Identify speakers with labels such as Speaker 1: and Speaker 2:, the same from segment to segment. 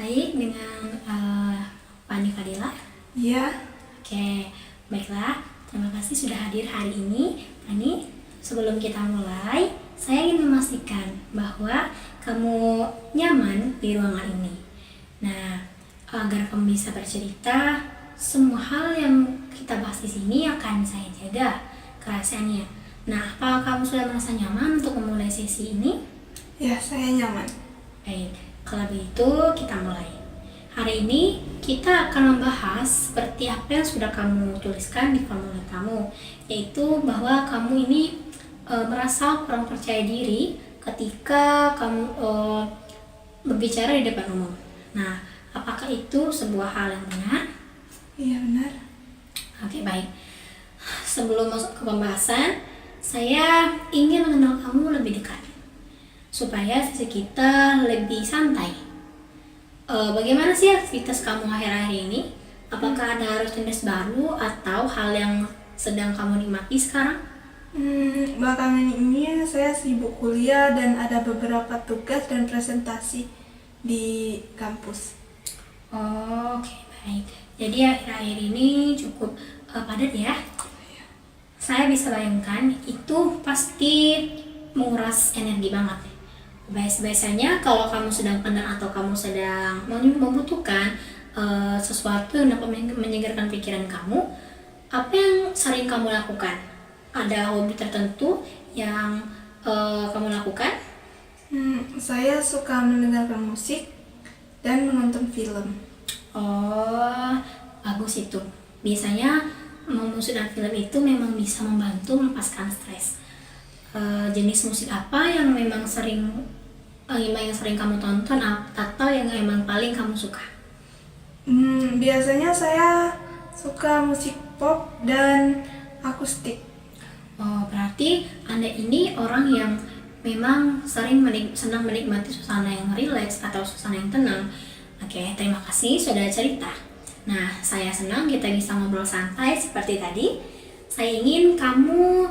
Speaker 1: Baik, dengan Fani Fadila.
Speaker 2: Iya,
Speaker 1: Oke, baiklah. Terima kasih sudah hadir hari ini. Fani, sebelum kita mulai, saya ingin memastikan bahwa kamu nyaman di ruangan ini. Nah, agar kamu bisa bercerita, semua hal yang kita bahas di sini akan saya jaga kerahasiaannya. Nah, apakah kamu sudah merasa nyaman untuk memulai sesi ini?
Speaker 2: ya saya nyaman.
Speaker 1: Baik, kalau begitu kita mulai. Hari ini kita akan membahas seperti apa yang sudah kamu tuliskan di formulir kamu, yaitu bahwa kamu ini merasa kurang percaya diri ketika kamu berbicara di depan umum. Nah, apakah itu sebuah hal yang benar?
Speaker 2: Iya benar.
Speaker 1: Oke, baik. Sebelum masuk ke pembahasan, saya ingin mengenal kamu lebih dekat supaya sesi kita lebih santai. Bagaimana sih aktivitas kamu akhir-akhir ini? Apakah ada rutinitas baru atau hal yang sedang kamu nikmati sekarang?
Speaker 2: Belakangan ini saya sibuk kuliah dan ada beberapa tugas dan presentasi di kampus.
Speaker 1: Oh, oke, baik. Jadi akhir-akhir ini cukup padat ya. Saya bisa bayangkan itu pasti menguras energi banget. Biasanya kalau kamu sedang penat atau kamu sedang membutuhkan sesuatu yang dapat menyegarkan pikiran kamu, apa yang sering kamu lakukan? Ada hobi tertentu yang kamu lakukan?
Speaker 2: Saya suka mendengarkan musik dan menonton film.
Speaker 1: Oh, bagus itu. Biasanya musik dan film itu memang bisa membantu melepaskan stres. Jenis musik apa yang memang sering kamu tonton atau yang emang paling kamu suka?
Speaker 2: Biasanya saya suka musik pop dan akustik.
Speaker 1: Oh, berarti Anda ini orang yang memang senang menikmati suasana yang rileks atau suasana yang tenang. Oke, terima kasih sudah cerita. Nah, saya senang kita bisa ngobrol santai seperti tadi. Saya ingin kamu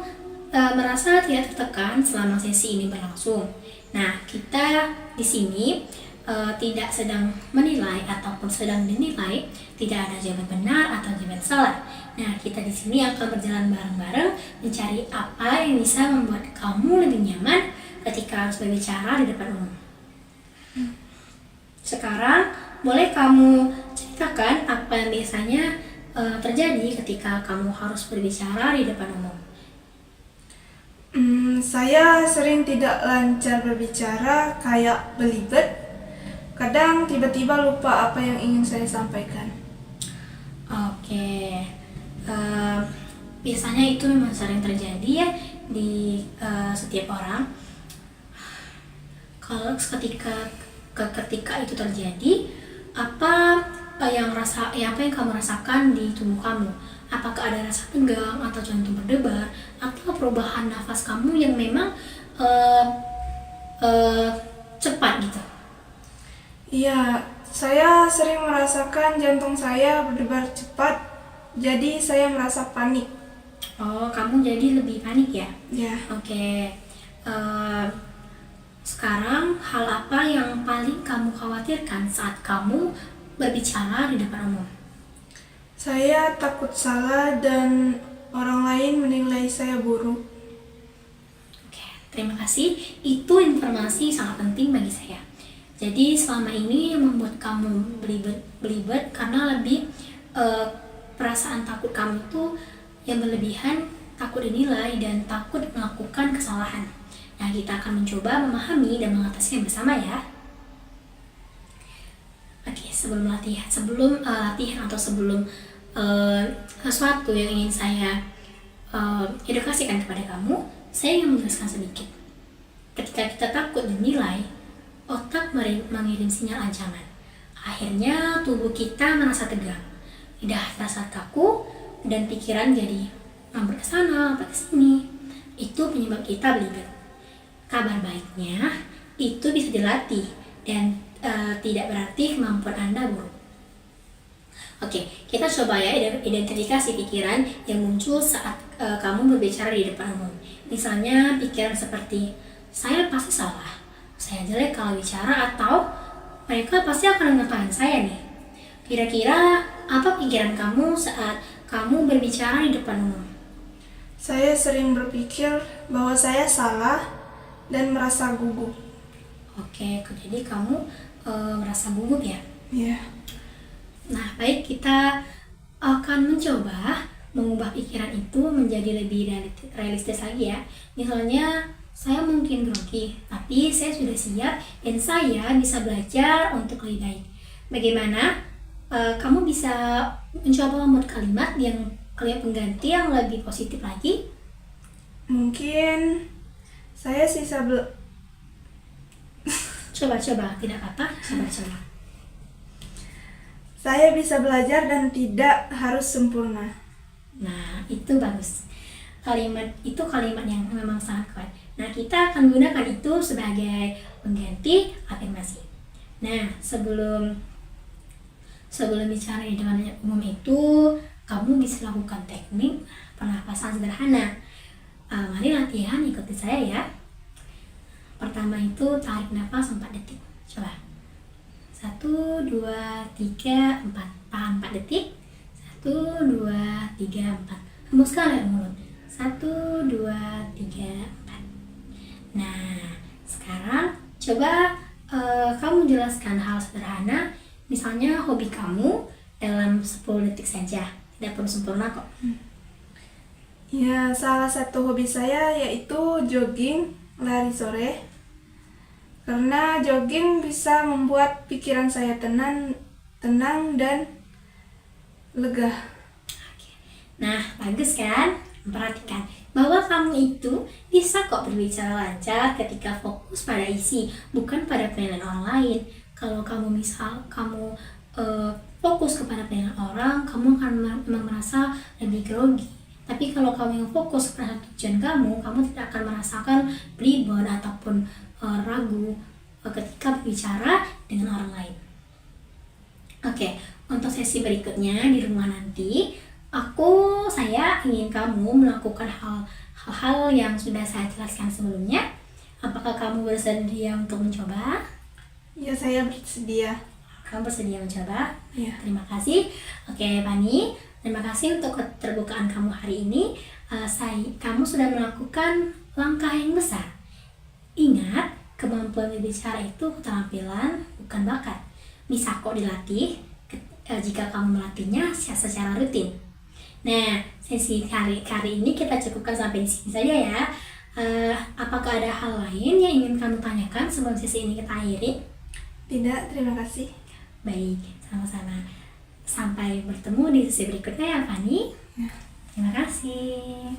Speaker 1: merasa tidak tertekan selama sesi ini berlangsung. Nah, kita di sini tidak sedang menilai ataupun sedang dinilai, tidak ada jawaban benar atau jawaban salah. Nah, kita di sini akan berjalan bareng-bareng mencari apa yang bisa membuat kamu lebih nyaman ketika harus berbicara di depan umum. Sekarang, boleh kamu ceritakan apa yang biasanya terjadi ketika kamu harus berbicara di depan umum?
Speaker 2: Saya sering tidak lancar berbicara, kayak belibet. Kadang tiba-tiba lupa apa yang ingin saya sampaikan.
Speaker 1: Oke, biasanya itu memang sering terjadi ya di setiap orang. Kalau ketika itu terjadi, apa yang kamu rasakan di tubuh kamu? Apakah ada rasa tegang atau jantung berdebar atau perubahan nafas kamu yang memang cepat gitu?
Speaker 2: Iya, saya sering merasakan jantung saya berdebar cepat, jadi saya merasa panik.
Speaker 1: Oh, kamu jadi lebih panik ya?
Speaker 2: Ya,
Speaker 1: Oke. Sekarang hal apa yang paling kamu khawatirkan saat kamu berbicara di depan umum?
Speaker 2: saya takut salah dan orang lain menilai saya buruk.
Speaker 1: Oke, terima kasih. Itu informasi sangat penting bagi saya. Jadi selama ini yang membuat kamu belibet karena lebih perasaan takut kamu itu yang berlebihan, takut dinilai dan takut melakukan kesalahan. Nah, kita akan mencoba memahami dan mengatasinya bersama ya. Oke, sebelum latihan atau sebelum sesuatu yang ingin saya edukasikan kepada kamu, saya ingin menjelaskan sedikit. Ketika kita takut dinilai, otak mengirim sinyal ancaman. Akhirnya tubuh kita merasa tegang, lidah terasa kaku, dan pikiran jadi mampir ke sana, mampir ke sini. Itu penyebab kita belibet. Kabar baiknya, itu bisa dilatih dan tidak berarti kemampuan Anda buruk. Oke, kita coba ya identifikasi pikiran yang muncul saat kamu berbicara di depan umum. Misalnya pikiran seperti, saya pasti salah, saya jelek kalau bicara, atau mereka pasti akan mengetahui saya nih. Kira-kira apa pikiran kamu saat kamu berbicara di depan umum?
Speaker 2: Saya sering berpikir bahwa saya salah dan merasa gugup.
Speaker 1: Oke, jadi kamu merasa gugup ya?
Speaker 2: Ya,
Speaker 1: Nah, baik, kita akan mencoba mengubah pikiran itu menjadi lebih realistis lagi ya. Misalnya, saya mungkin grogi, tapi saya sudah siap dan saya bisa belajar untuk lebih baik. Bagaimana? Kamu bisa mencoba membuat kalimat pengganti yang lebih positif lagi?
Speaker 2: mungkin saya
Speaker 1: Coba, tidak apa-apa, coba.
Speaker 2: saya bisa belajar dan tidak harus sempurna.
Speaker 1: Nah, itu bagus. Kalimat yang memang sangat kuat. Nah, kita akan gunakan itu sebagai pengganti afirmasi. Nah, sebelum bicara di depan umum itu, kamu bisa lakukan teknik pernapasan sederhana. Mari latihan, ikuti saya ya. Pertama itu tarik nafas 4 detik. Coba. 1, 2, 3, 4. Tahan 4 detik. 1, 2, 3, 4. Hembuskan lewat mulut. 1, 2, 3, 4. Nah, sekarang coba kamu jelaskan hal sederhana. Misalnya hobi kamu dalam 10 detik saja. Tidak perlu sempurna kok.
Speaker 2: Ya, salah satu hobi saya yaitu jogging, lari sore. Karena jogging bisa membuat pikiran saya tenang dan lega.
Speaker 1: Nah, bagus kan? Perhatikan bahwa kamu itu bisa kok berbicara lancar ketika fokus pada isi, bukan pada penilaian orang lain. Kalau kamu fokus kepada penilaian orang, kamu akan memang merasa lebih grogi. Tapi kalau kamu yang fokus pada tujuan kamu tidak akan merasakan ribet ataupun ragu ketika berbicara dengan orang lain. Oke, untuk sesi berikutnya di rumah nanti, saya ingin kamu melakukan hal-hal yang sudah saya jelaskan sebelumnya. Apakah kamu bersedia untuk mencoba?
Speaker 2: Ya, saya bersedia.
Speaker 1: Kamu bersedia mencoba?
Speaker 2: Ya.
Speaker 1: Terima kasih. Oke, Fani, terima kasih untuk keterbukaan kamu hari ini. Kamu sudah melakukan langkah yang besar. Ingat, kemampuan berbicara itu keterampilan, bukan bakat. Bisa kok dilatih jika kamu melatihnya secara rutin. Nah, sesi kali ini kita cukupkan sampai di sini saja ya. Apakah ada hal lain yang ingin kamu tanyakan sebelum sesi ini kita akhiri?
Speaker 2: Tidak, terima kasih.
Speaker 1: Baik, sama-sama. Sampai bertemu di sesi berikutnya ya, Fani.
Speaker 2: Ya.
Speaker 1: Terima kasih.